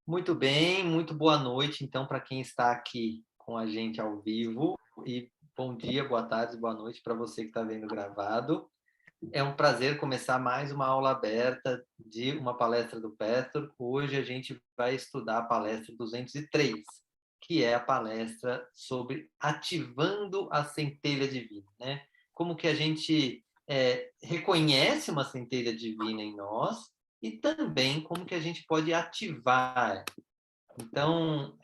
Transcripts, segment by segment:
Muito bem, muito boa noite, então, para quem está aqui com a gente ao vivo, e bom dia, boa tarde, boa noite para você que está vendo gravado. É um prazer começar mais uma aula aberta de uma palestra do Pastor. Hoje a gente vai estudar a palestra 203, que é a palestra sobre ativando a centelha divina, né? Como que a gente reconhece uma centelha divina em nós e também como que a gente pode ativar. Então,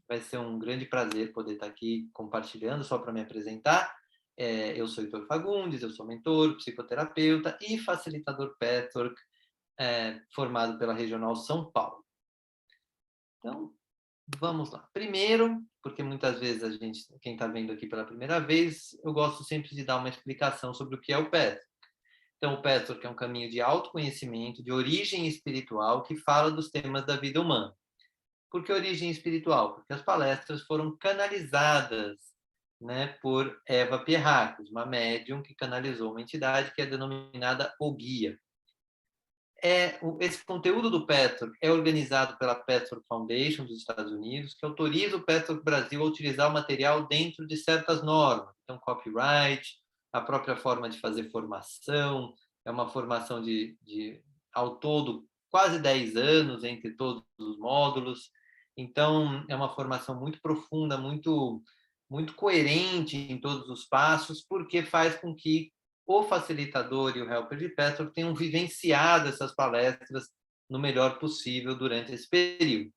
vai ser um grande prazer poder estar aqui compartilhando, só para me apresentar. Eu sou Heitor Fagundes, eu sou mentor, psicoterapeuta e facilitador Petwork, formado pela Regional São Paulo. Então, vamos lá. Primeiro, porque muitas vezes a gente, quem está vendo aqui pela primeira vez, eu gosto sempre de dar uma explicação sobre o que é o Petwork. Então, o Petwork é um caminho de autoconhecimento, de origem espiritual, que fala dos temas da vida humana. Por que origem espiritual? Porque as palestras foram canalizadas, né, por Eva Pierracos, uma médium que canalizou uma entidade que é denominada o Guia. Esse conteúdo do Petwork é organizado pela Petwork Foundation dos Estados Unidos, que autoriza o Petwork Brasil a utilizar o material dentro de certas normas. Então, copyright, a própria forma de fazer formação, é uma formação ao todo, quase 10 anos entre todos os módulos. Então, é uma formação muito profunda, muito coerente em todos os passos, porque faz com que o facilitador e o helper de Petwork tenham vivenciado essas palestras no melhor possível durante esse período.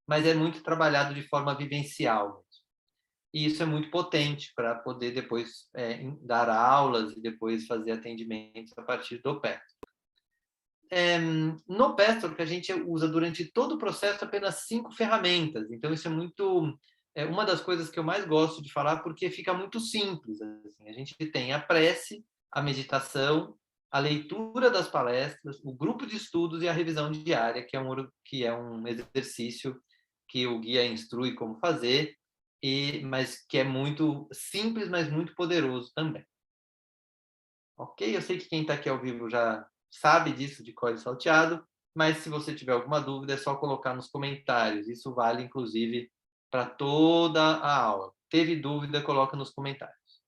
Mas é muito trabalhado de forma vivencial. E isso é muito potente para poder depois dar aulas e depois fazer atendimentos a partir do Petwork. No Petwork, a gente usa durante todo o processo apenas 5 ferramentas. Então, isso é muito... É uma das coisas que eu mais gosto de falar, porque fica muito simples. Assim. A gente tem a prece, a meditação, a leitura das palestras, o grupo de estudos e a revisão diária, que é um exercício que o guia instrui como fazer, mas que é muito simples, mas muito poderoso também. Ok? Eu sei que quem está aqui ao vivo já sabe disso de código salteado, mas se você tiver alguma dúvida é só colocar nos comentários. Isso vale, inclusive, para toda a aula. Teve dúvida, coloca nos comentários.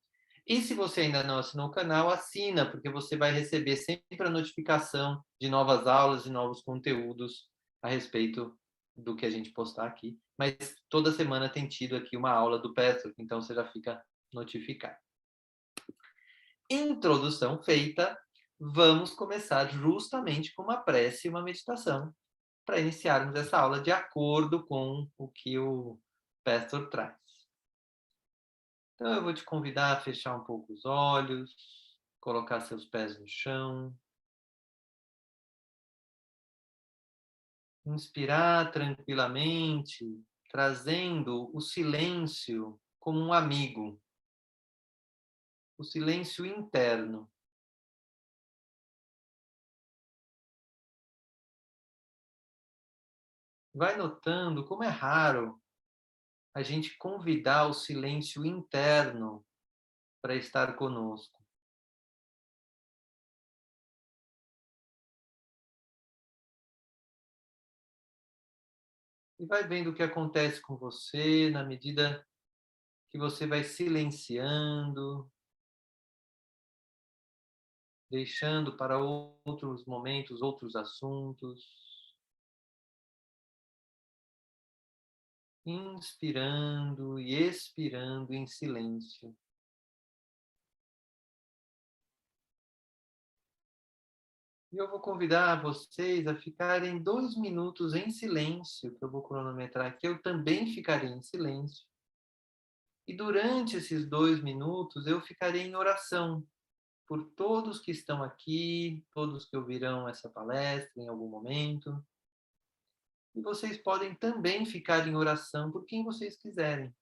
E se você ainda não assinou o canal, assina, porque você vai receber sempre a notificação de novas aulas e novos conteúdos a respeito do que a gente postar aqui. Mas toda semana tem tido aqui uma aula do Petro, então você já fica notificado. Introdução feita, vamos começar justamente com uma prece e uma meditação para iniciarmos essa aula de acordo com o que o Pastor traz. Então eu vou te convidar a fechar um pouco os olhos, colocar seus pés no chão, inspirar tranquilamente, trazendo o silêncio como um amigo, o silêncio interno. Vai notando como é raro a gente convidar o silêncio interno para estar conosco. E vai vendo o que acontece com você na medida que você vai silenciando, deixando para outros momentos, outros assuntos. Inspirando e expirando em silêncio. E eu vou convidar vocês a ficarem 2 minutos em silêncio, que eu vou cronometrar aqui. Eu também ficarei em silêncio. E durante esses 2 minutos, eu ficarei em oração por todos que estão aqui, todos que ouvirão essa palestra em algum momento. E vocês podem também ficar em oração por quem vocês quiserem,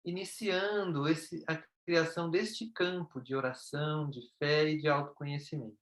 iniciando a criação deste campo de oração, de fé e de autoconhecimento.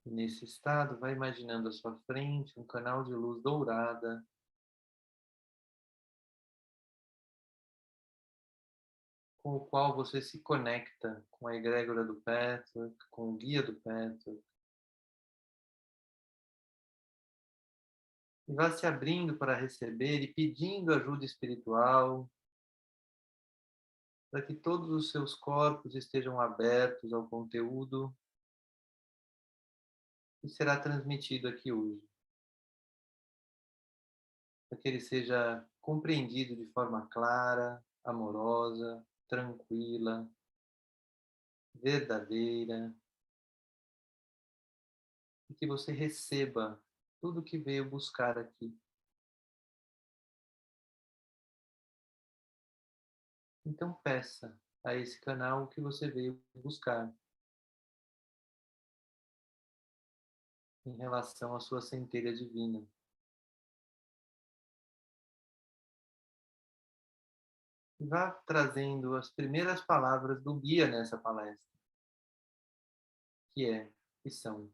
E nesse estado, vai imaginando à sua frente um canal de luz dourada, com o qual você se conecta com a egrégora do Patchwork, com o guia do Patchwork, e vá se abrindo para receber e pedindo ajuda espiritual, para que todos os seus corpos estejam abertos ao conteúdo que será transmitido aqui hoje, para que ele seja compreendido de forma clara, amorosa, tranquila, verdadeira, e que você receba tudo que veio buscar aqui. Então peça a esse canal o que você veio buscar em relação à sua centelha divina. E vá trazendo as primeiras palavras do guia nessa palestra, que são: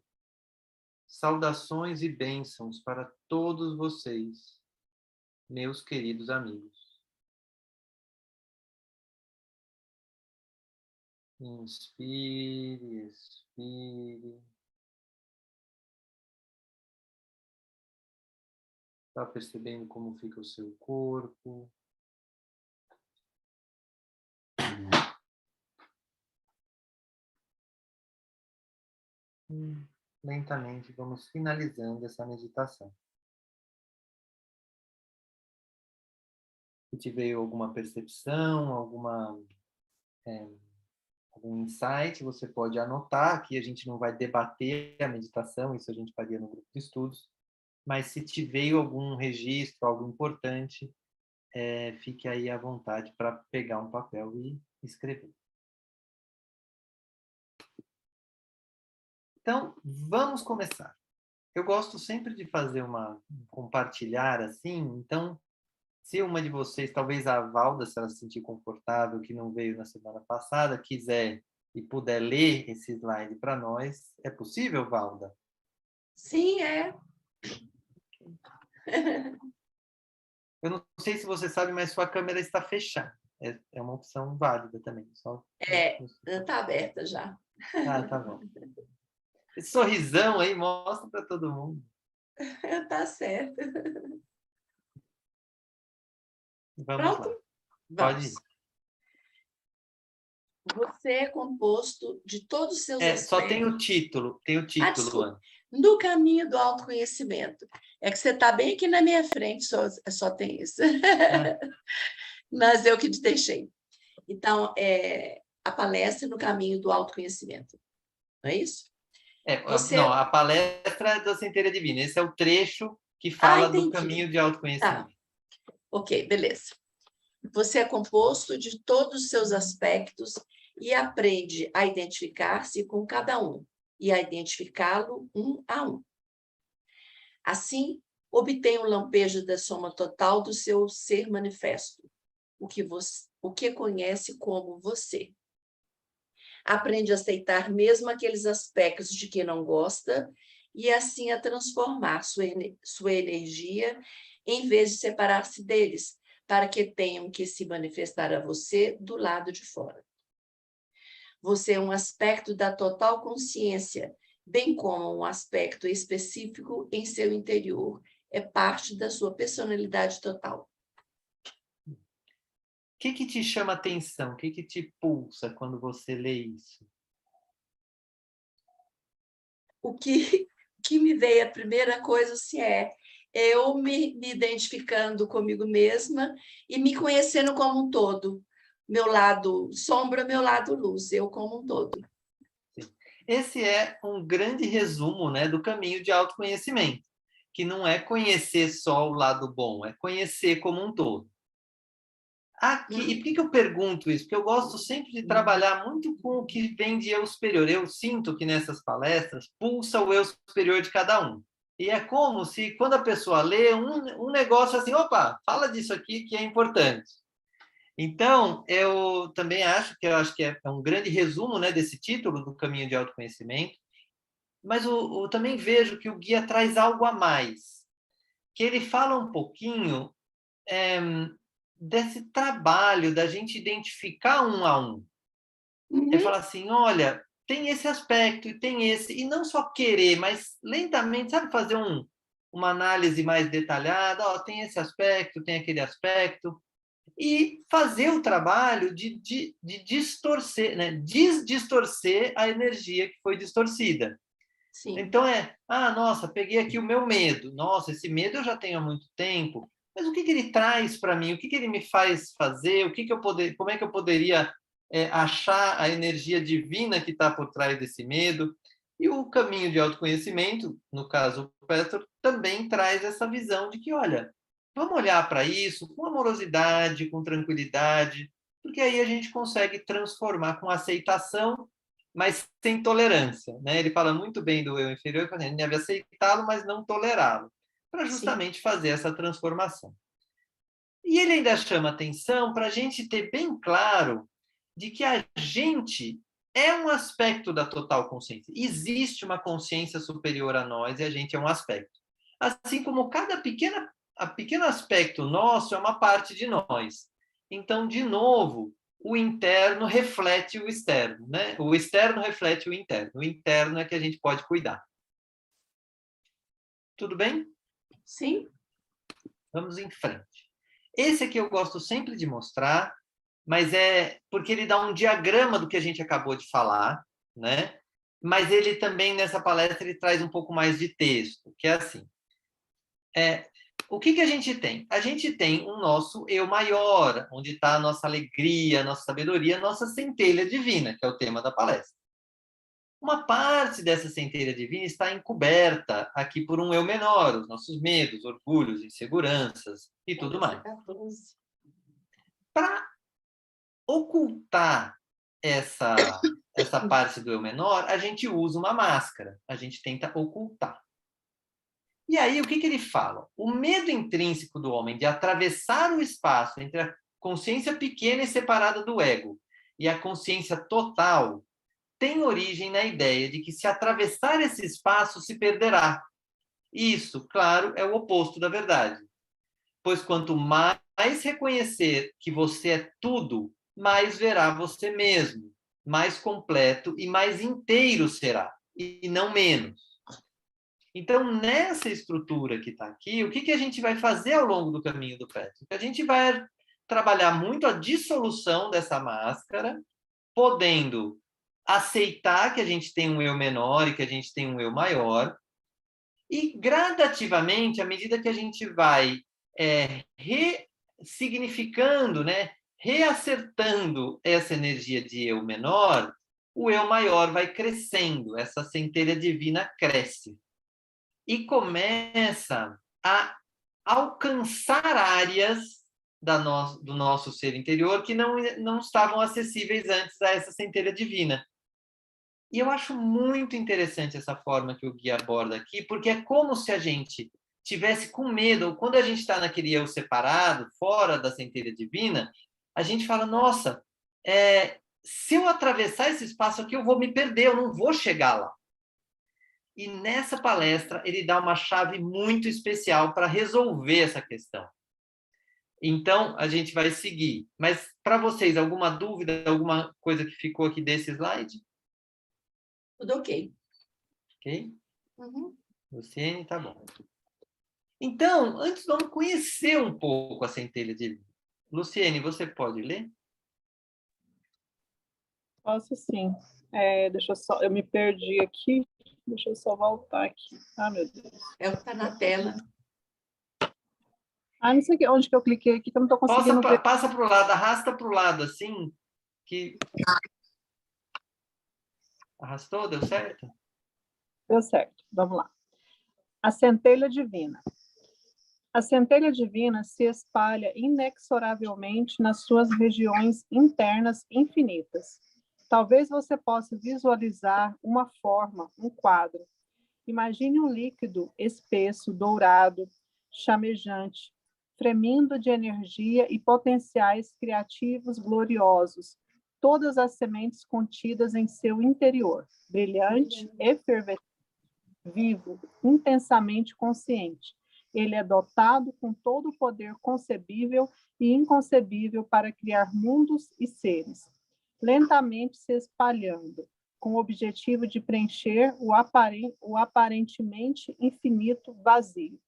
saudações e bênçãos para todos vocês, meus queridos amigos. Inspire, expire. Vá percebendo como fica o seu corpo. Lentamente vamos finalizando essa meditação. Se te veio alguma percepção, algum insight, você pode anotar. Aqui a gente não vai debater a meditação, isso a gente faria no grupo de estudos. Mas se te veio algum registro, algo importante, fique aí à vontade para pegar um papel e escrever. Então, vamos começar. Eu gosto sempre de fazer compartilhar assim, então, se uma de vocês, talvez a Valda, se ela se sentir confortável, que não veio na semana passada, quiser e puder ler esse slide para nós, é possível, Valda? Sim, é. Eu não sei se você sabe, mas sua câmera está fechada. É uma opção válida também. Está aberta já. Ah, tá bom. Esse sorrisão aí mostra para todo mundo. Tá certo. Vamos Pronto? lá. Pode Vamos. ir. Você é composto de todos os seus Só tem o aspectos. título. Tem o título, Desculpa. Ana. No caminho do autoconhecimento. É que você está bem aqui na minha frente, só tem isso. Mas eu que te deixei. Então, a palestra no caminho do autoconhecimento. Não é isso? Não, Você... a palestra é da Centelha Divina. Esse é o trecho que fala do entendi. caminho de Tá. autoconhecimento. Ok, beleza. Você é composto de todos os seus aspectos e aprende a identificar-se com cada um e a identificá-lo um a um. Assim, obtém um lampejo da soma total do seu ser manifesto, o que conhece como você. Aprende a aceitar mesmo aqueles aspectos de que não gosta e assim a transformar sua energia em vez de separar-se deles, para que tenham que se manifestar a você do lado de fora. Você é um aspecto da total consciência, bem como um aspecto específico em seu interior. É parte da sua personalidade total. O que te chama atenção? O que te pulsa quando você lê isso? O que me veio a primeira coisa assim, eu me identificando comigo mesma e me conhecendo como um todo. Meu lado sombra, meu lado luz, eu como um todo. Sim. Esse é um grande resumo, né, do caminho de autoconhecimento, que não é conhecer só o lado bom, é conhecer como um todo. Aqui, e por que eu pergunto isso? Porque eu gosto sempre de trabalhar muito com o que vem de eu superior. Eu sinto que nessas palestras pulsa o eu superior de cada um. E é como se, quando a pessoa lê um negócio assim, opa, fala disso aqui que é importante. Então, eu também acho que é um grande resumo, né, desse título, do caminho de autoconhecimento. mas também vejo que o guia traz algo a mais, que ele fala um pouquinho desse trabalho da gente identificar um a um. Ele fala assim, olha, tem esse aspecto e tem esse, e não só querer, mas lentamente, sabe, fazer uma análise mais detalhada, tem esse aspecto, tem aquele aspecto, e fazer o trabalho de distorcer, né? Desdistorcer a energia que foi distorcida. Sim. Então nossa, peguei aqui o meu medo. Nossa, esse medo eu já tenho há muito tempo. Mas o que ele traz para mim? O que ele me faz fazer? Como é que eu poderia achar a energia divina que está por trás desse medo? E o caminho de autoconhecimento, no caso o Petro, também traz essa visão de que, olha, vamos olhar para isso com amorosidade, com tranquilidade, porque aí a gente consegue transformar com aceitação, mas sem tolerância, né? Ele fala muito bem do eu inferior, que ele deve aceitá-lo, mas não tolerá-lo, para justamente fazer essa transformação. E ele ainda chama atenção para a gente ter bem claro de que a gente é um aspecto da total consciência. Existe uma consciência superior a nós e a gente é um aspecto. Assim como cada pequeno aspecto nosso é uma parte de nós. Então, de novo, o interno reflete o externo, né? O externo reflete o interno. O interno é que a gente pode cuidar. Tudo bem? Sim. Vamos em frente. Esse aqui eu gosto sempre de mostrar, mas é porque ele dá um diagrama do que a gente acabou de falar, né? Mas ele também, nessa palestra, ele traz um pouco mais de texto, que é assim. O que a gente tem? A gente tem o nosso eu maior, onde está a nossa alegria, a nossa sabedoria, a nossa centelha divina, que é o tema da palestra. Uma parte dessa centelha divina está encoberta aqui por um eu menor, os nossos medos, orgulhos, inseguranças e tudo mais. Para ocultar essa parte do eu menor, a gente usa uma máscara, a gente tenta ocultar. E aí, o que ele fala? O medo intrínseco do homem de atravessar o espaço entre a consciência pequena e separada do ego e a consciência total tem origem na ideia de que se atravessar esse espaço se perderá. Isso, claro, é o oposto da verdade. Pois quanto mais reconhecer que você é tudo, mais verá você mesmo, mais completo e mais inteiro será, e não menos. Então, nessa estrutura que está aqui, o que a gente vai fazer ao longo do caminho do Petro? A gente vai trabalhar muito a dissolução dessa máscara, podendo aceitar que a gente tem um eu menor e que a gente tem um eu maior, e gradativamente, à medida que a gente vai ressignificando, né, reacertando essa energia de eu menor, o eu maior vai crescendo, essa centelha divina cresce. E começa a alcançar áreas do nosso ser interior que não estavam acessíveis antes a essa centelha divina. E eu acho muito interessante essa forma que o guia aborda aqui, porque é como se a gente tivesse com medo, ou quando a gente está naquele eu separado, fora da centelha divina, a gente fala, nossa, se eu atravessar esse espaço aqui, eu vou me perder, eu não vou chegar lá. E nessa palestra, ele dá uma chave muito especial para resolver essa questão. Então, a gente vai seguir. Mas, para vocês, alguma dúvida, alguma coisa que ficou aqui desse slide? Tudo ok. Ok? Uhum. Luciene, tá bom. Então, antes vamos conhecer um pouco a centelha divina. Luciene, você pode ler? Posso sim. Deixa eu só, eu me perdi aqui. Deixa eu só voltar aqui. Ah, meu Deus. É o que está na tela. Não sei onde que eu cliquei aqui, que eu não estou conseguindo ver. Passa para o lado, arrasta para o lado, assim, que... Arrastou? Deu certo? Deu certo. Vamos lá. A centelha divina. A centelha divina se espalha inexoravelmente nas suas regiões internas infinitas. Talvez você possa visualizar uma forma, um quadro. Imagine um líquido espesso, dourado, chamejante, fremindo de energia e potenciais criativos gloriosos, todas as sementes contidas em seu interior, brilhante, efervescente, vivo, intensamente consciente. Ele é dotado com todo o poder concebível e inconcebível para criar mundos e seres, lentamente se espalhando, com o objetivo de preencher o aparentemente infinito vazio.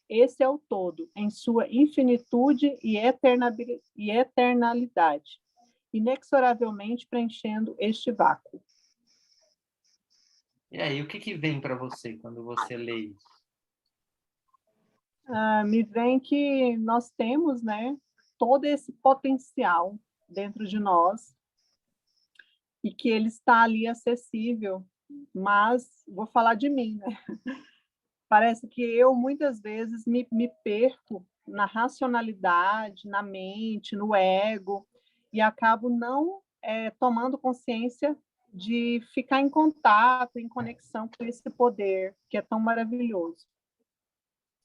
Esse é o todo, em sua infinitude e eternalidade, inexoravelmente preenchendo este vácuo. E aí, o que vem para você quando você lê isso? Me vem que nós temos, né, todo esse potencial dentro de nós e que ele está ali acessível, mas vou falar de mim, né? Parece que eu muitas vezes me perco na racionalidade, na mente, no ego, e acabo não tomando consciência de ficar em contato, em conexão com esse poder que é tão maravilhoso.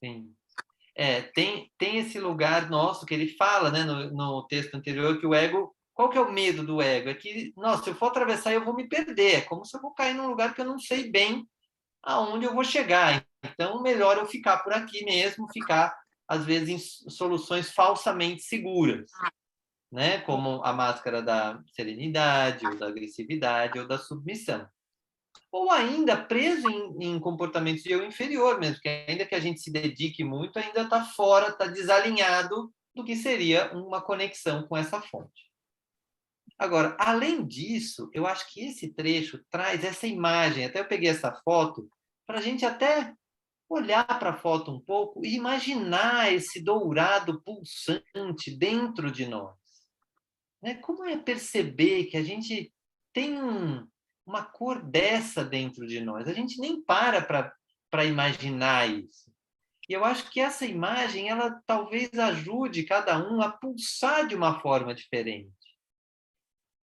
Sim. Tem esse lugar nosso que ele fala, né, no texto anterior, que o ego... Qual que é o medo do ego? É que, nossa, se eu for atravessar, eu vou me perder. É como se eu vou cair num lugar que eu não sei bem aonde eu vou chegar. Então, melhor eu ficar por aqui mesmo, ficar, às vezes, em soluções falsamente seguras, né? Como a máscara da serenidade, ou da agressividade, ou da submissão. Ou ainda preso em comportamentos de eu inferior mesmo, que ainda que a gente se dedique muito, ainda está fora, está desalinhado do que seria uma conexão com essa fonte. Agora, além disso, eu acho que esse trecho traz essa imagem, até eu peguei essa foto, para a gente até olhar para a foto um pouco e imaginar esse dourado pulsante dentro de nós. Né? Como é perceber que a gente tem uma cor dessa dentro de nós? A gente nem para imaginar isso. E eu acho que essa imagem, ela talvez ajude cada um a pulsar de uma forma diferente.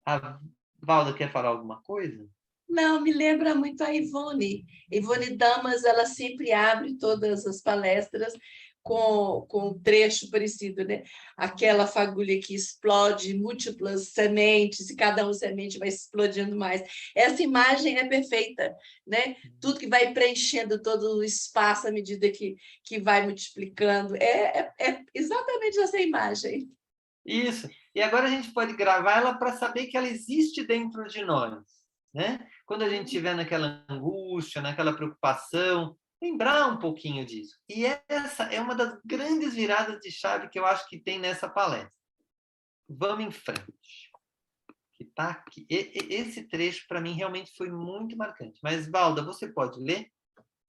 A Valda quer falar alguma coisa? Não, me lembra muito a Ivone. Ivone Damas, ela sempre abre todas as palestras com um trecho parecido, né? Aquela fagulha que explode múltiplas sementes, e cada uma semente vai explodindo mais. Essa imagem é perfeita, né? Tudo que vai preenchendo todo o espaço à medida que vai multiplicando. É exatamente essa imagem. Isso. E agora a gente pode gravar ela para saber que ela existe dentro de nós, né? Quando a gente estiver naquela angústia, naquela preocupação, lembrar um pouquinho disso. E essa é uma das grandes viradas de chave que eu acho que tem nessa palestra. Vamos em frente. Que tá aqui. Esse trecho, para mim, realmente foi muito marcante. Mas, Valda, você pode ler?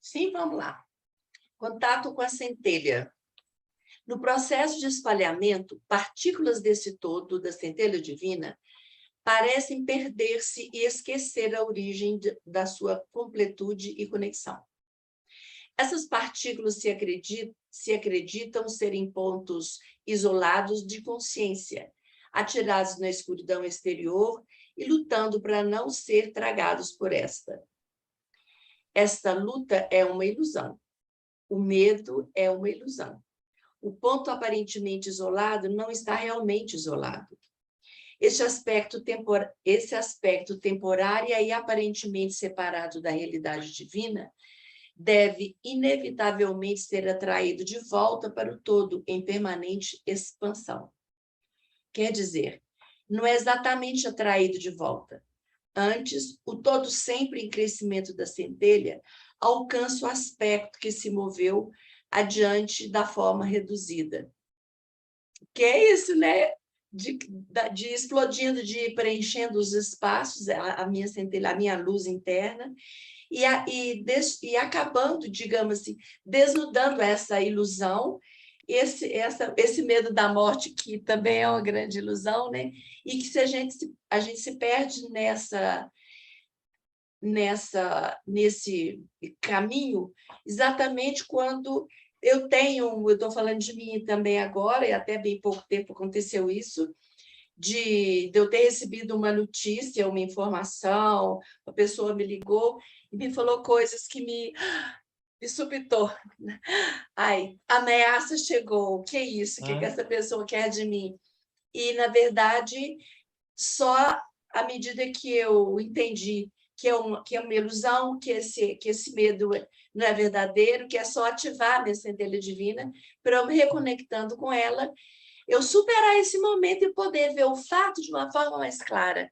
Sim, vamos lá. Contato com a centelha. No processo de espalhamento, partículas desse todo, da centelha divina, parecem perder-se e esquecer a origem da sua completude e conexão. Essas partículas se acreditam serem pontos isolados de consciência, atirados na escuridão exterior e lutando para não ser tragados por esta. Esta luta é uma ilusão. O medo é uma ilusão. O ponto aparentemente isolado não está realmente isolado. Esse aspecto temporário e aparentemente separado da realidade divina deve inevitavelmente ser atraído de volta para o todo em permanente expansão. Quer dizer, não é exatamente atraído de volta. Antes, o todo sempre em crescimento da centelha alcança o aspecto que se moveu adiante da forma reduzida. Que é isso, né? De explodindo, de preenchendo os espaços, a minha centelha, a minha luz interna, e acabando, digamos assim, desnudando essa ilusão, esse medo da morte, que também é uma grande ilusão, né? E que se a gente se perde nesse caminho, exatamente quando eu estou falando de mim também agora, e até bem pouco tempo aconteceu isso, de eu ter recebido uma notícia, uma informação, uma pessoa me ligou e me falou coisas que me subitou. Ai, ameaça chegou, o que é isso? O que essa pessoa quer de mim? E, na verdade, só à medida que eu entendi que é uma ilusão, que esse medo não é verdadeiro, que é só ativar a minha centelha divina, para eu me reconectando com ela, eu superar esse momento e poder ver o fato de uma forma mais clara,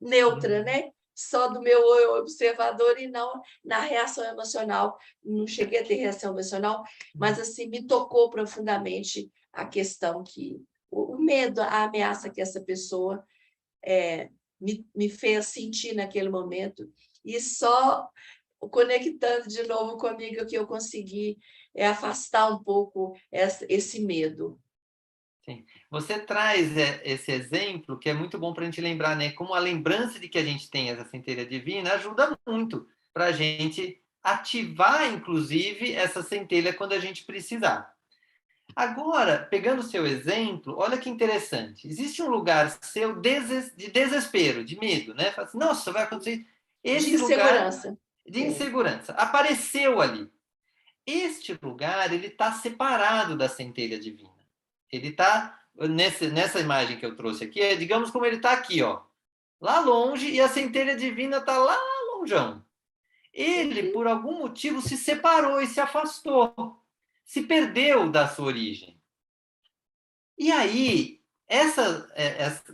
neutra, né? Só do meu eu observador e não na reação emocional. Não cheguei a ter reação emocional, mas assim me tocou profundamente a questão que o medo, a ameaça que essa pessoa me fez sentir naquele momento, e só conectando de novo comigo que eu consegui afastar um pouco esse medo. Sim. Você traz esse exemplo que é muito bom para a gente lembrar, né? Como a lembrança de que a gente tem essa centelha divina ajuda muito para a gente ativar, inclusive, essa centelha quando a gente precisar. Agora, pegando o seu exemplo, olha que interessante. Existe um lugar seu de desespero, de medo, né? Fala assim, nossa, vai acontecer. De Esse lugar insegurança. de insegurança apareceu ali. Este lugar, ele está separado da centelha divina. Ele está, nessa imagem que eu trouxe aqui, digamos como ele está aqui, ó, lá longe, e a centelha divina está lá longeão. Ele, por algum motivo, se separou e se afastou, se perdeu da sua origem. E aí,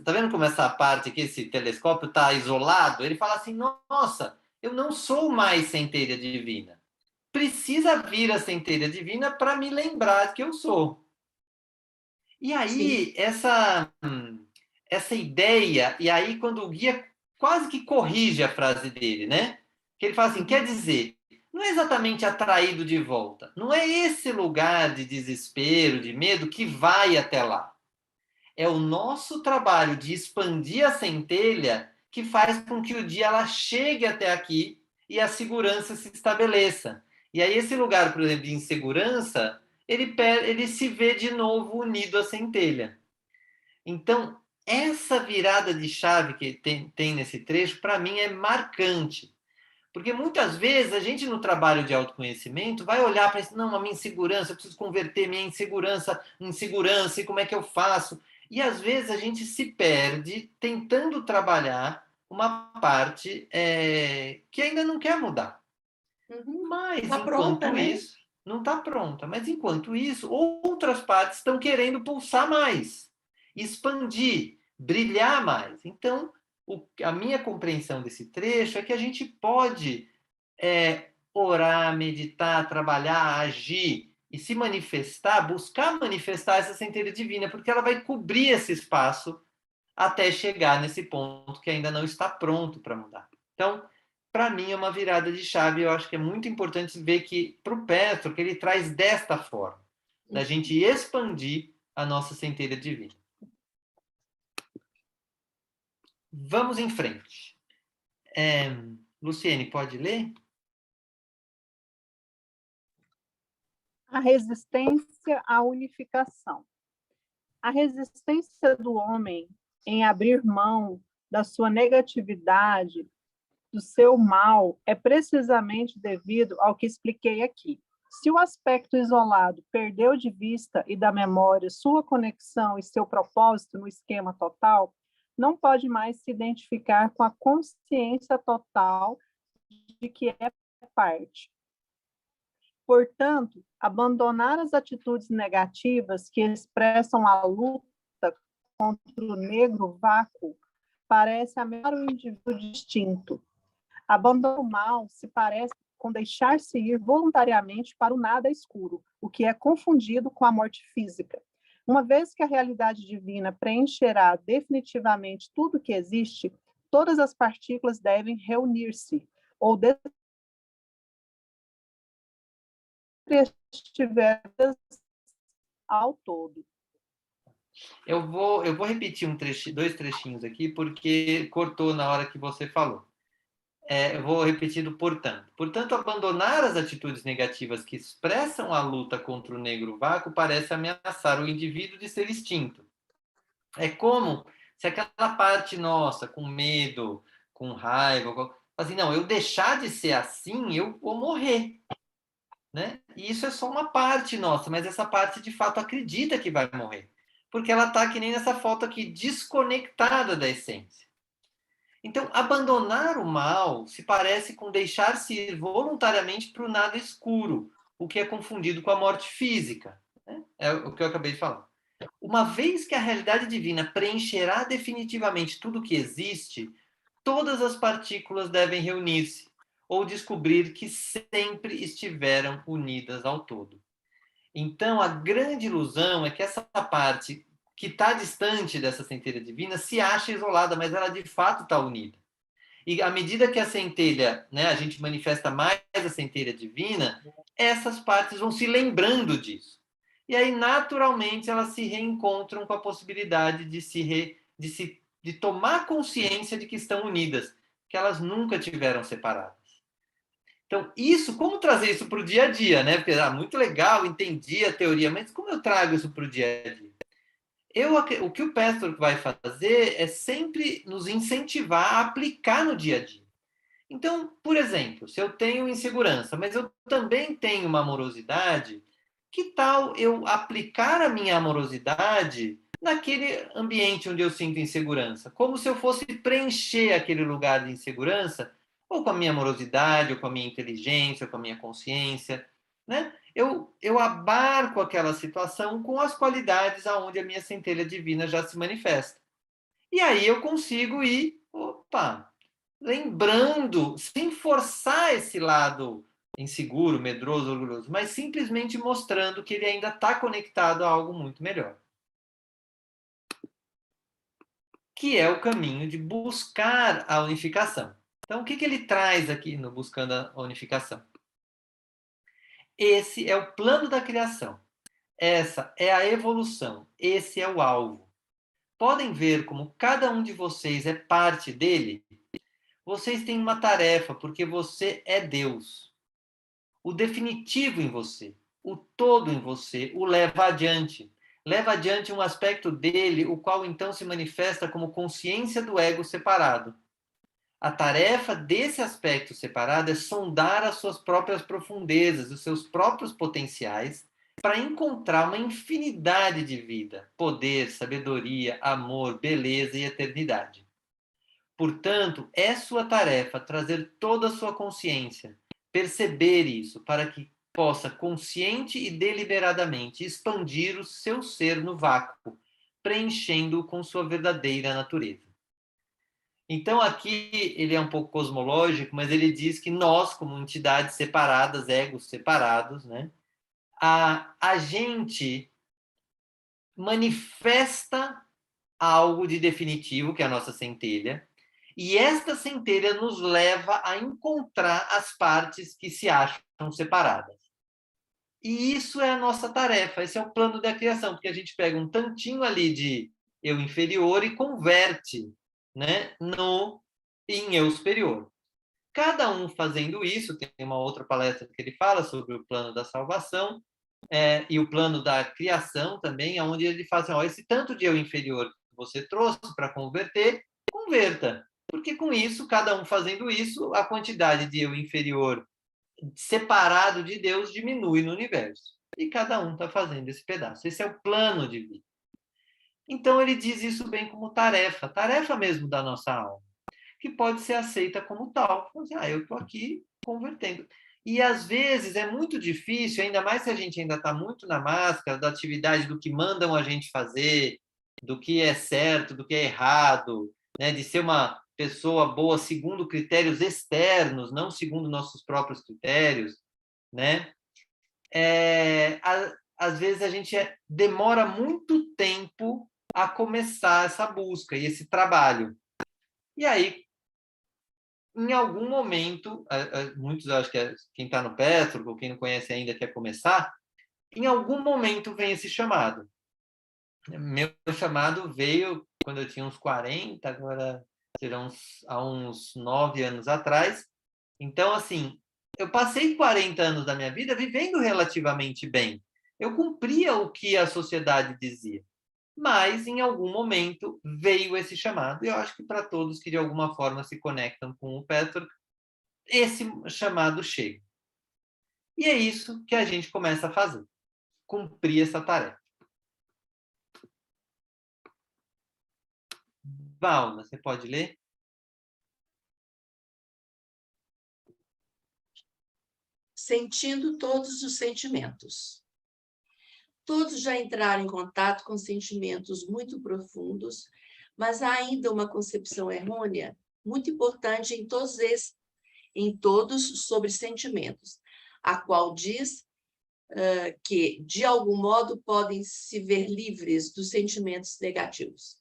tá vendo como essa parte aqui, esse telescópio está isolado? Ele fala assim, nossa, eu não sou mais centelha divina. Precisa vir a centelha divina para me lembrar que eu sou. E aí, essa ideia, e aí quando o guia quase que corrige a frase dele, né? Que ele fala assim, quer dizer, não é exatamente atraído de volta. Não é esse lugar de desespero, de medo que vai até lá. É o nosso trabalho de expandir a centelha que faz com que o dia ela chegue até aqui e a segurança se estabeleça. E aí esse lugar, por exemplo, de insegurança, ele se vê de novo unido à centelha. Então, essa virada de chave que tem nesse trecho, para mim, é marcante. Porque muitas vezes a gente, no trabalho de autoconhecimento, vai olhar para isso, não, a minha insegurança, eu preciso converter minha insegurança em segurança, e como é que eu faço? E às vezes a gente se perde tentando trabalhar uma parte que ainda não quer mudar. Mas, Está pronta, enquanto né? isso, não está pronta. Mas, enquanto isso, outras partes estão querendo pulsar mais, expandir, brilhar mais. Então, a minha compreensão desse trecho é que a gente pode orar, meditar, trabalhar, agir e se manifestar, buscar manifestar essa centelha divina, porque ela vai cobrir esse espaço até chegar nesse ponto que ainda não está pronto para mudar. Então, para mim, é uma virada de chave. Eu acho que é muito importante ver que, para o Petro, que ele traz desta forma, da gente expandir a nossa centelha divina. Vamos em frente. Luciene, pode ler? A resistência à unificação. A resistência do homem em abrir mão da sua negatividade, do seu mal, é precisamente devido ao que expliquei aqui. Se o aspecto isolado perdeu de vista e da memória sua conexão e seu propósito no esquema total, não pode mais se identificar com a consciência total de que é parte. Portanto, abandonar as atitudes negativas que expressam a luta contra o negro vácuo parece ameaçar o indivíduo distinto. Abandonar o mal se parece com deixar-se ir voluntariamente para o nada escuro, o que é confundido com a morte física. Uma vez que a realidade divina preencherá definitivamente tudo que existe, todas as partículas devem reunir-se, ou estiveras ao todo. Eu vou repetir dois trechinhos aqui, porque cortou na hora que você falou. Eu vou repetir do portanto. Portanto, abandonar as atitudes negativas que expressam a luta contra o negro vácuo parece ameaçar o indivíduo de ser extinto. É como se aquela parte nossa, com medo, com raiva, assim, não, eu deixar de ser assim, eu vou morrer. Né? E isso é só uma parte nossa, mas essa parte de fato acredita que vai morrer. Porque ela está que nem nessa foto aqui, desconectada da essência. Então, abandonar o mal se parece com deixar-se ir voluntariamente para o nada escuro, o que é confundido com a morte física, né? É o que eu acabei de falar. Uma vez que a realidade divina preencherá definitivamente tudo o que existe, todas as partículas devem reunir-se ou descobrir que sempre estiveram unidas ao todo. Então, a grande ilusão é que essa parte que está distante dessa centelha divina se acha isolada, mas ela de fato está unida. E à medida que a centelha, né, a gente manifesta mais a centelha divina, essas partes vão se lembrando disso. E aí, naturalmente, elas se reencontram com a possibilidade de tomar consciência de que estão unidas, que elas nunca tiveram separadas. Então, isso, como trazer isso para o dia a dia, né? Porque, muito legal, entendi a teoria, mas como eu trago isso para o dia a dia? O que o pastor vai fazer é sempre nos incentivar a aplicar no dia a dia. Então, por exemplo, se eu tenho insegurança, mas eu também tenho uma amorosidade, que tal eu aplicar a minha amorosidade naquele ambiente onde eu sinto insegurança? Como se eu fosse preencher aquele lugar de insegurança, ou com a minha amorosidade, ou com a minha inteligência, ou com a minha consciência, né? Eu abarco aquela situação com as qualidades aonde a minha centelha divina já se manifesta. E aí eu consigo ir, opa, lembrando, sem forçar esse lado inseguro, medroso, orgulhoso, mas simplesmente mostrando que ele ainda está conectado a algo muito melhor. Que é o caminho de buscar a unificação. Então, o que ele traz aqui no Buscando a Unificação? Esse é o plano da criação. Essa é a evolução. Esse é o alvo. Podem ver como cada um de vocês é parte dele? Vocês têm uma tarefa, porque você é Deus. O definitivo em você, o todo em você, o leva adiante. Leva adiante um aspecto dele, o qual então se manifesta como consciência do ego separado. A tarefa desse aspecto separado é sondar as suas próprias profundezas, os seus próprios potenciais, para encontrar uma infinidade de vida, poder, sabedoria, amor, beleza e eternidade. Portanto, é sua tarefa trazer toda a sua consciência, perceber isso, para que possa consciente e deliberadamente expandir o seu ser no vácuo, preenchendo-o com sua verdadeira natureza. Então, aqui ele é um pouco cosmológico, mas ele diz que nós, como entidades separadas, egos separados, né, a gente manifesta algo de definitivo, que é a nossa centelha, e esta centelha nos leva a encontrar as partes que se acham separadas. E isso é a nossa tarefa, esse é o plano da criação, porque a gente pega um tantinho ali de eu inferior e converte, né, em eu superior. Cada um fazendo isso, tem uma outra palestra que ele fala sobre o plano da salvação, e o plano da criação também, onde ele fala assim, ó, esse tanto de eu inferior que você trouxe para converter, converta. Porque com isso, cada um fazendo isso, a quantidade de eu inferior separado de Deus diminui no universo. E cada um está fazendo esse pedaço. Esse é o plano de vida. Então ele diz isso bem como tarefa, tarefa mesmo da nossa alma, que pode ser aceita como tal. Eu estou aqui convertendo. E às vezes é muito difícil, ainda mais se a gente ainda está muito na máscara da atividade do que mandam a gente fazer, do que é certo, do que é errado, né? De ser uma pessoa boa segundo critérios externos, não segundo nossos próprios critérios, né? Às vezes a gente demora muito tempo a começar essa busca e esse trabalho. E aí, em algum momento, muitos acho que quem está no Petro, ou quem não conhece ainda quer começar, em algum momento vem esse chamado. Meu chamado veio quando eu tinha uns 40, agora serão há uns 9 anos atrás. Então, assim, eu passei 40 anos da minha vida vivendo relativamente bem. Eu cumpria o que a sociedade dizia. Mas, em algum momento, veio esse chamado. E eu acho que para todos que, de alguma forma, se conectam com o Petro, esse chamado chega. E é isso que a gente começa a fazer. Cumprir essa tarefa. Valna, você pode ler? sentindo todos os sentimentos. Todos já entraram em contato com sentimentos muito profundos, mas há ainda uma concepção errônea muito importante em todos sobre sentimentos, a qual diz que, de algum modo, podem se ver livres dos sentimentos negativos.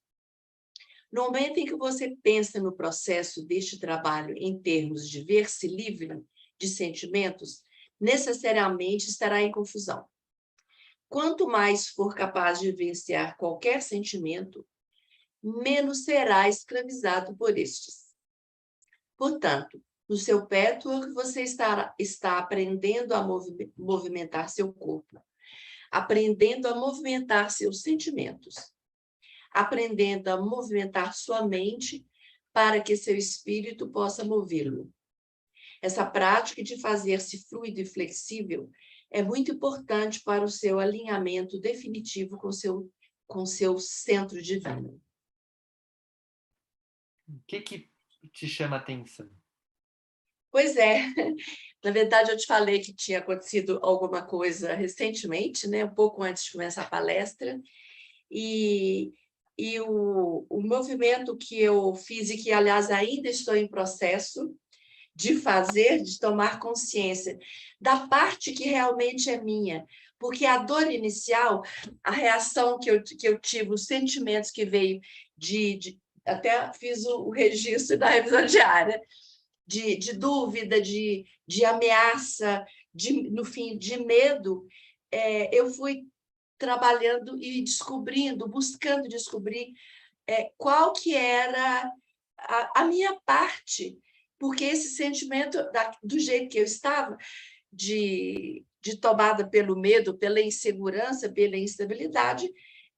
No momento em que você pensa no processo deste trabalho em termos de ver-se livre de sentimentos, necessariamente estará em confusão. Quanto mais for capaz de vivenciar qualquer sentimento, menos será escravizado por estes. Portanto, no seu patchwork, você está aprendendo a movimentar seu corpo, aprendendo a movimentar seus sentimentos, aprendendo a movimentar sua mente para que seu espírito possa movê-lo. Essa prática de fazer-se fluido e flexível é muito importante para o seu alinhamento definitivo com seu centro divino. O que te chama a atenção? Pois é, na verdade eu te falei que tinha acontecido alguma coisa recentemente, né? Um pouco antes de começar a palestra, e o movimento que eu fiz, e que, aliás, ainda estou em processo de fazer, de tomar consciência da parte que realmente é minha, porque a dor inicial, a reação que eu tive, os sentimentos que veio até fiz o registro da revisão diária, de dúvida, de ameaça, no fim, de medo, eu fui trabalhando e descobrindo, buscando descobrir qual que era a minha parte, porque esse sentimento, do jeito que eu estava, de tomada pelo medo, pela insegurança, pela instabilidade,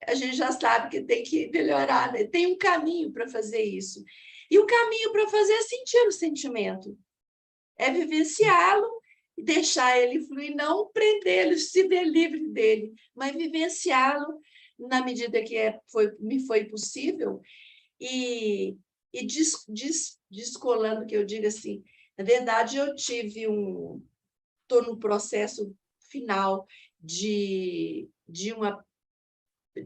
a gente já sabe que tem que melhorar, né? Tem um caminho para fazer isso. E o caminho para fazer é sentir o sentimento, é vivenciá-lo e deixar ele fluir, não prendê-lo, se ver livre dele, mas vivenciá-lo na medida que me foi possível, e descolando, que eu digo assim, na verdade, eu estou no processo final de uma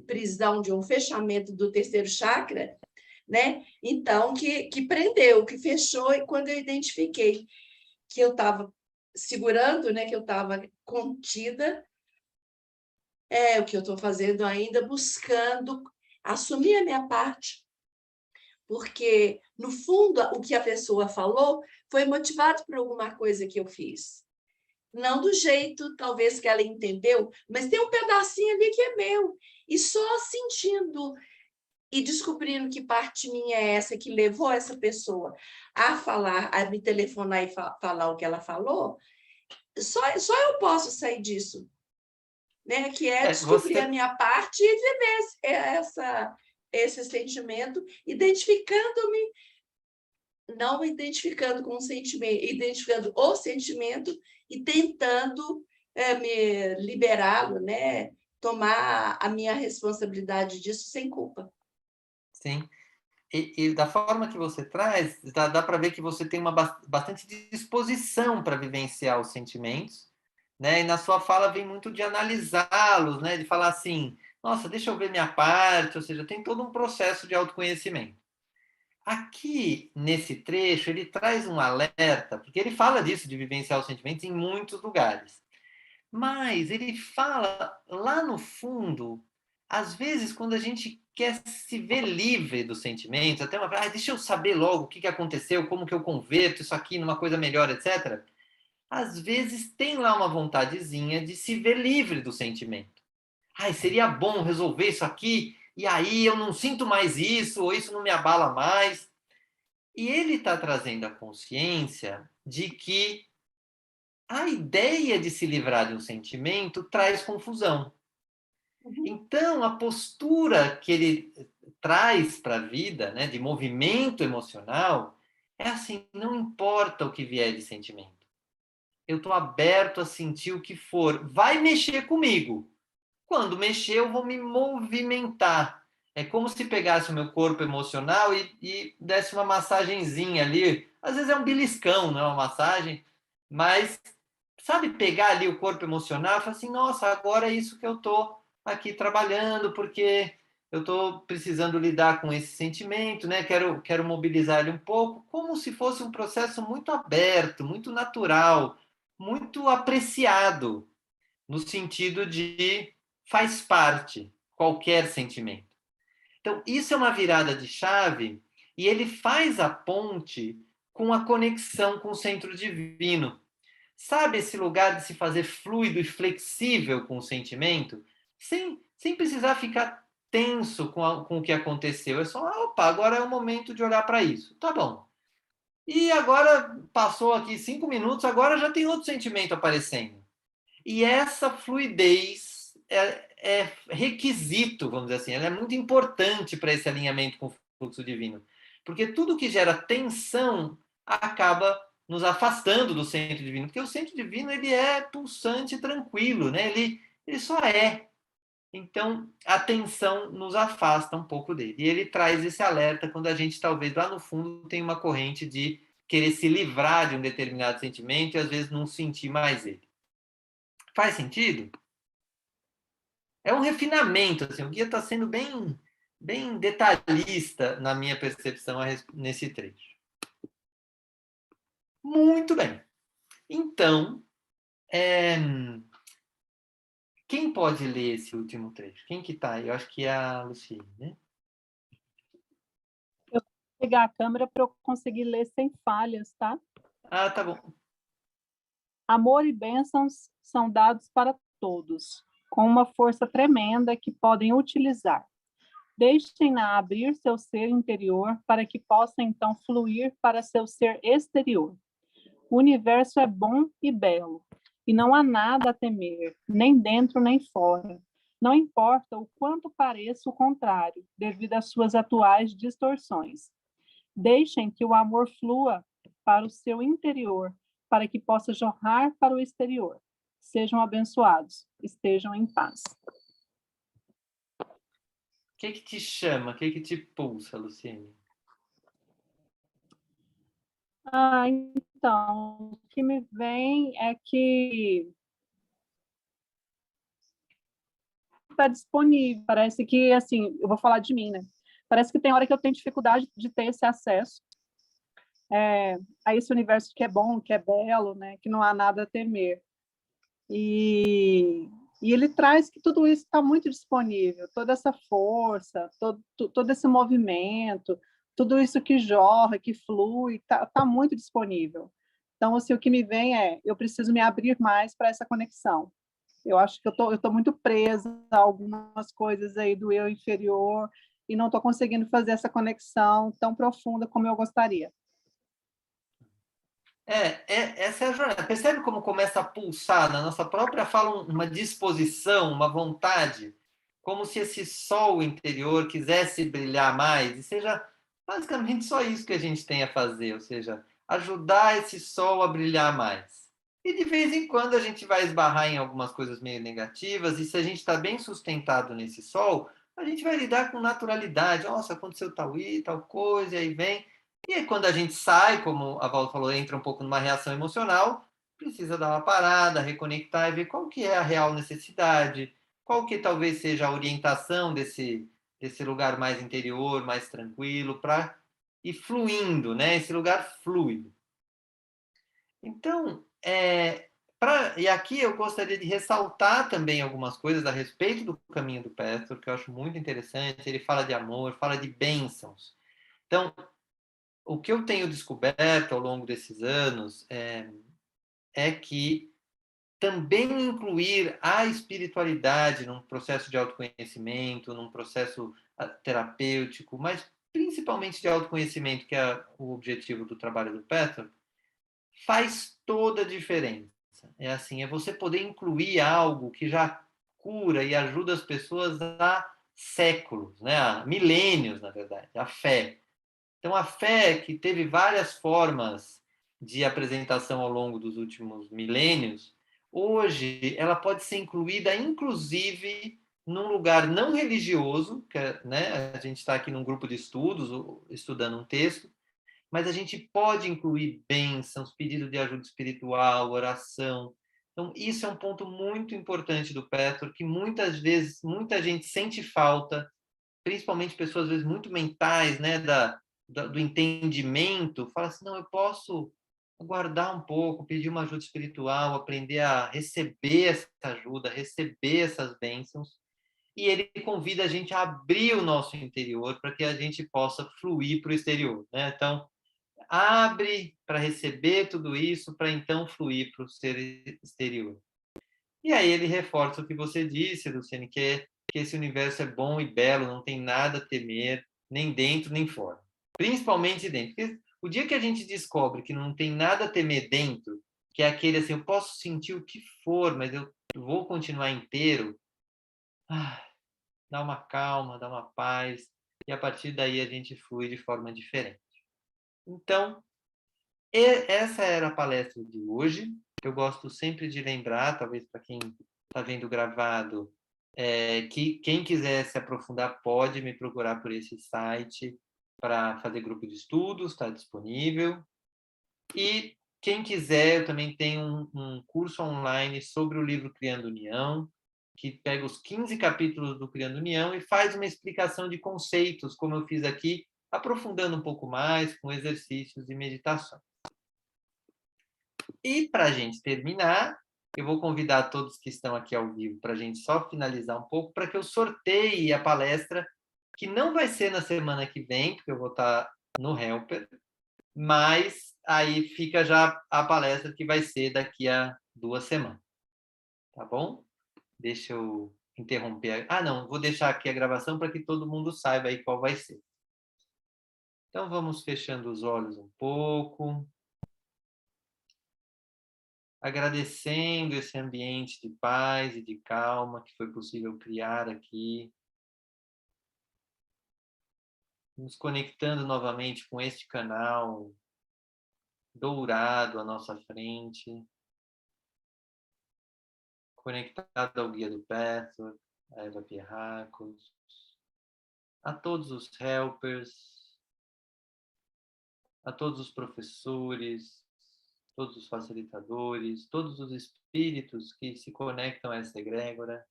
prisão, de um fechamento do terceiro chakra, né? Então, que prendeu, que fechou, e quando eu identifiquei que eu estava segurando, né, que eu estava contida, o que eu estou fazendo ainda, buscando assumir a minha parte, porque, no fundo, o que a pessoa falou foi motivado por alguma coisa que eu fiz. Não do jeito, talvez, que ela entendeu, mas tem um pedacinho ali que é meu. E só sentindo e descobrindo que parte minha é essa que levou essa pessoa a falar, a me telefonar e falar o que ela falou, só eu posso sair disso, né? Que é descobrir a minha parte e viver esse sentimento, identificando-me, não identificando com o sentimento, identificando o sentimento e tentando me liberá-lo, né? Tomar a minha responsabilidade disso sem culpa. Sim. E da forma que você traz, dá para ver que você tem uma bastante disposição para vivenciar os sentimentos, né? E na sua fala vem muito de analisá-los, né? De falar assim, nossa, deixa eu ver minha parte, ou seja, tem todo um processo de autoconhecimento. Aqui, nesse trecho, ele traz um alerta, porque ele fala disso, de vivenciar os sentimentos, em muitos lugares. Mas ele fala, lá no fundo, às vezes, quando a gente quer se ver livre dos sentimentos, até deixa eu saber logo o que aconteceu, como que eu converto isso aqui numa coisa melhor, etc. Às vezes tem lá uma vontadezinha de se ver livre do sentimento. Seria bom resolver isso aqui, e aí eu não sinto mais isso, ou isso não me abala mais. E ele está trazendo a consciência de que a ideia de se livrar de um sentimento traz confusão. Então, a postura que ele traz para a vida, né, de movimento emocional, é assim, não importa o que vier de sentimento. Eu estou aberto a sentir o que for. Vai mexer comigo. Quando mexer, eu vou me movimentar. É como se pegasse o meu corpo emocional e desse uma massagenzinha ali. Às vezes é um beliscão, não é uma massagem, mas sabe, pegar ali o corpo emocional e falar assim, nossa, agora é isso que eu estou aqui trabalhando, porque eu estou precisando lidar com esse sentimento, né? Quero mobilizar ele um pouco, como se fosse um processo muito aberto, muito natural, muito apreciado, no sentido de faz parte qualquer sentimento. Então, isso é uma virada de chave e ele faz a ponte com a conexão com o centro divino. Sabe esse lugar de se fazer fluido e flexível com o sentimento, sem precisar ficar tenso com o que aconteceu. É só, opa, agora é o momento de olhar para isso. Tá bom. E agora passou aqui 5 minutos, agora já tem outro sentimento aparecendo. E essa fluidez é requisito, vamos dizer assim, ela é muito importante para esse alinhamento com o fluxo divino. Porque tudo que gera tensão acaba nos afastando do centro divino, porque o centro divino ele é pulsante e tranquilo, né? Ele só é. Então, a tensão nos afasta um pouco dele. E ele traz esse alerta quando a gente, talvez, lá no fundo, tem uma corrente de querer se livrar de um determinado sentimento e, às vezes, não sentir mais ele. Faz sentido? É um refinamento, assim, o guia está sendo bem detalhista na minha percepção nesse trecho. Muito bem. Então, quem pode ler esse último trecho? Quem que está aí? Eu acho que é a Luciene, né? Eu vou pegar a câmera para eu conseguir ler sem falhas, tá? Ah, tá bom. Amor e bênçãos são dados para todos, com uma força tremenda que podem utilizar. Deixem-na abrir seu ser interior para que possa então fluir para seu ser exterior. O universo é bom e belo, e não há nada a temer, nem dentro nem fora. Não importa o quanto pareça o contrário, devido às suas atuais distorções. Deixem que o amor flua para o seu interior, para que possa jorrar para o exterior. Sejam abençoados, estejam em paz. O que te chama? O que te pulsa, Luciene? Então, o que me vem é que está disponível. Parece que, assim, eu vou falar de mim, né? Parece que tem hora que eu tenho dificuldade de ter esse acesso a esse universo que é bom, que é belo, né? Que não há nada a temer. E ele traz que tudo isso está muito disponível, toda essa força, todo esse movimento, tudo isso que jorra, que flui, está muito disponível. Então, assim, o que me vem eu preciso me abrir mais para essa conexão. Eu acho que eu tô muito presa a algumas coisas aí do eu inferior e não estou conseguindo fazer essa conexão tão profunda como eu gostaria. Essa é a jornada. Percebe como começa a pulsar na nossa própria fala uma disposição, uma vontade, como se esse sol interior quisesse brilhar mais, e seja basicamente só isso que a gente tem a fazer, ou seja, ajudar esse sol a brilhar mais. E de vez em quando a gente vai esbarrar em algumas coisas meio negativas, e se a gente está bem sustentado nesse sol, a gente vai lidar com naturalidade. Nossa, aconteceu tal coisa, e aí vem. E aí, quando a gente sai, como a Val falou, entra um pouco numa reação emocional, precisa dar uma parada, reconectar e ver qual que é a real necessidade, qual que talvez seja a orientação desse lugar mais interior, mais tranquilo, para ir fluindo, né? Esse lugar fluido. Então, e aqui eu gostaria de ressaltar também algumas coisas a respeito do caminho do Pestor, que eu acho muito interessante. Ele fala de amor, fala de bênçãos. Então, o que eu tenho descoberto ao longo desses anos é que também incluir a espiritualidade num processo de autoconhecimento, num processo terapêutico, mas principalmente de autoconhecimento, que é o objetivo do trabalho do Peter, faz toda a diferença. É assim, é você poder incluir algo que já cura e ajuda as pessoas há séculos, né? Há milênios, na verdade, a fé. Então, a fé, que teve várias formas de apresentação ao longo dos últimos milênios, hoje ela pode ser incluída, inclusive, num lugar não religioso, que né, a gente está aqui num grupo de estudos, estudando um texto, mas a gente pode incluir bênçãos, pedido de ajuda espiritual, oração, Então, isso é um ponto muito importante do Petro, que muitas vezes, muita gente sente falta, principalmente pessoas, às vezes, muito mentais, né, do entendimento, fala assim, não, eu posso aguardar um pouco, pedir uma ajuda espiritual, aprender a receber essa ajuda, receber essas bênçãos, e ele convida a gente a abrir o nosso interior para que a gente possa fluir para o exterior, né? Então, abre para receber tudo isso, para então fluir para o ser exterior. E aí ele reforça o que você disse, Luciane, que esse universo é bom e belo, não tem nada a temer, nem dentro nem fora. Principalmente dentro. Porque o dia que a gente descobre que não tem nada a temer dentro, que é aquele assim, eu posso sentir o que for, mas eu vou continuar inteiro, dá uma calma, dá uma paz, e a partir daí a gente flui de forma diferente. Então, essa era a palestra de hoje. Eu gosto sempre de lembrar, talvez para quem está vendo gravado, que quem quiser se aprofundar pode me procurar por esse site para fazer grupo de estudos, está disponível. E quem quiser, eu também tenho um curso online sobre o livro Criando União, que pega os 15 capítulos do Criando União e faz uma explicação de conceitos, como eu fiz aqui, aprofundando um pouco mais com exercícios e meditações. E para a gente terminar, eu vou convidar todos que estão aqui ao vivo para a gente só finalizar um pouco, para que eu sorteie a palestra, que não vai ser na semana que vem, porque eu vou estar no Helper, mas aí fica já a palestra que vai ser daqui a 2 semanas. Tá bom? Deixa eu interromper. Não, vou deixar aqui a gravação para que todo mundo saiba aí qual vai ser. Então, vamos fechando os olhos um pouco. Agradecendo esse ambiente de paz e de calma que foi possível criar aqui. Nos conectando novamente com este canal dourado à nossa frente. Conectado ao Guia do Petro, a Eva Pierracos, a todos os helpers, a todos os professores, todos os facilitadores, todos os espíritos que se conectam a essa egrégora,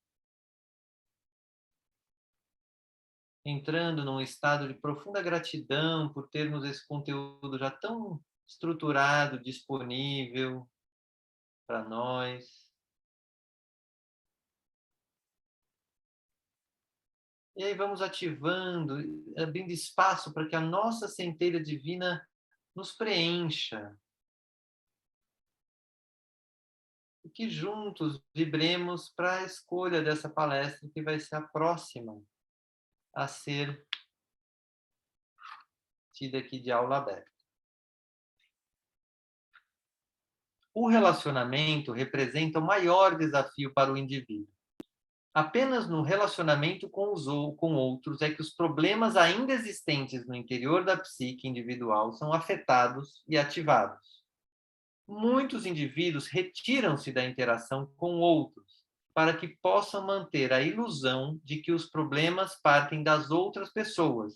entrando num estado de profunda gratidão por termos esse conteúdo já tão estruturado, disponível para nós. E aí vamos ativando, abrindo espaço para que a nossa centelha divina nos preencha. E que juntos vibremos para a escolha dessa palestra, que vai ser a próxima a ser tida aqui de aula aberta. O relacionamento representa o maior desafio para o indivíduo. Apenas no relacionamento com outros é que os problemas ainda existentes no interior da psique individual são afetados e ativados. Muitos indivíduos retiram-se da interação com outros para que possam manter a ilusão de que os problemas partem das outras pessoas,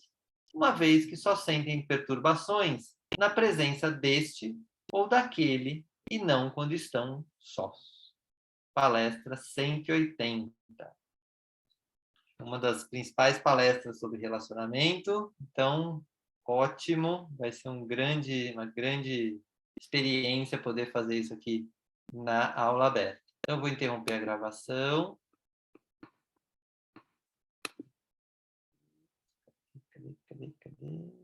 uma vez que só sentem perturbações na presença deste ou daquele e não quando estão sós. Palestra 180. Uma das principais palestras sobre relacionamento, então, ótimo, vai ser uma grande experiência poder fazer isso aqui na aula aberta. Então, eu vou interromper a gravação. Cadê?